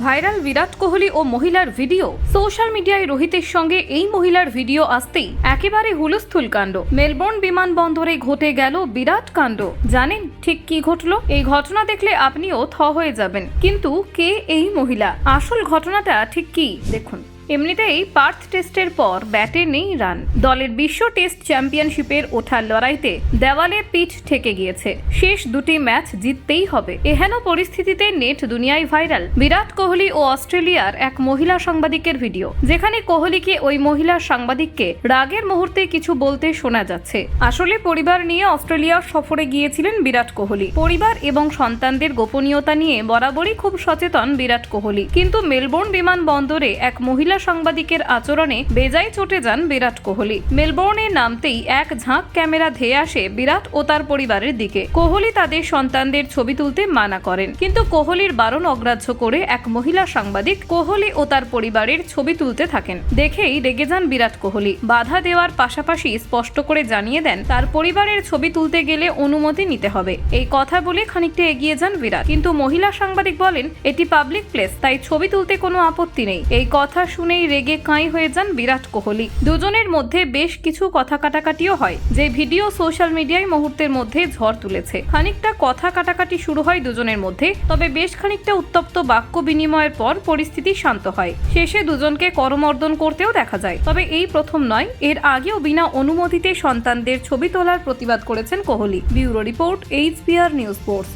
Viral Virat Kohli ও মহিলার video. Social মিডিয়ায় রোহিতের সঙ্গে এই মহিলার ভিডিও আসতেই একেবারে হুলস্থুল কাণ্ড। মেলবোর্ন বিমানবন্দরে ঘটে গেল বিরাট কাণ্ড। জানেন ঠিক কি ঘটলো? এই ঘটনা দেখলে আপনিও থ হয়ে যাবেন। কিন্তু কে এই মহিলা? আসল ঘটনাটা ঠিক কি দেখুন। এমনিতেই পার্থ টেস্টের পর ব্যাটে নেই রান। দলের বিশ্ব টেস্ট চ্যাম্পিয়নশিপের ওঠার লড়াইতে দেওয়ালে পিঠ ঠেকে গিয়েছে। শেষ দুটি ম্যাচ জিততেই হবে। এহেন পরিস্থিতিতে নেট দুনিয়ায় ভাইরাল বিরাট কোহলি ও অস্ট্রেলিয়ার এক মহিলা সাংবাদিকের ভিডিও, যেখানে কোহলিকে ওই মহিলা সাংবাদিককে রাগের মুহূর্তে কিছু বলতে শোনা যাচ্ছে। আসলে পরিবার নিয়ে অস্ট্রেলিয়া সফরে গিয়েছিলেন বিরাট কোহলি। পরিবার এবং সন্তানদের গোপনীয়তা নিয়ে বরাবরই খুব সচেতন বিরাট কোহলি। কিন্তু মেলবোর্ন বিমানবন্দরে এক মহিলা সাংবাদিকের আচরণে বেজায় চটে যান বিরাট কোহলি। মেলবোর্নে নামতেই এক ঝাঁক ক্যামেরা ধেয়ে আসে বিরাট ও তার পরিবারের দিকে। কোহলি তাদের সন্তানদের ছবি তুলতে মানা করেন, কিন্তু কোহলির বারণ অগ্রাহ্য করে এক মহিলা সাংবাদিক কোহলি ও তার পরিবারের ছবি তুলতে থাকেন। দেখেই রেগে যান বিরাট কোহলি। বাধা দেওয়ার পাশাপাশি স্পষ্ট করে জানিয়ে দেন তার পরিবারের ছবি তুলতে গেলে অনুমতি নিতে হবে। এই কথা বলে খানিকটা এগিয়ে যান বিরাট, কিন্তু মহিলা সাংবাদিক বলেন এটি পাবলিক প্লেস, তাই ছবি তুলতে কোনো আপত্তি নেই। এই কথা শুনেই রেগে কাঁই হয়ে যান বিরাট কোহলি। দুজনের মধ্যে বেশ কিছু কথা কাটাকাটিও হয়, যে ভিডিও সোশ্যাল মিডিয়ায় মুহূর্তের মধ্যে ঝড় তুলেছে। খানিকটা কথা কাটাকাটি শুরু হয় দুজনের মধ্যে, তবে বেশ খানিকটা উত্তপ্ত বাক্য বিনিময়ের পর পরিস্থিতি শান্ত হয়। শেষে দুজনকে করমর্দন করতেও দেখা যায়। তবে এই প্রথম নয়, এর আগেও বিনা অনুমতিতে সন্তানদের ছবি তোলার প্রতিবাদ করেছেন Kohli. Bureau report, HBR news ports.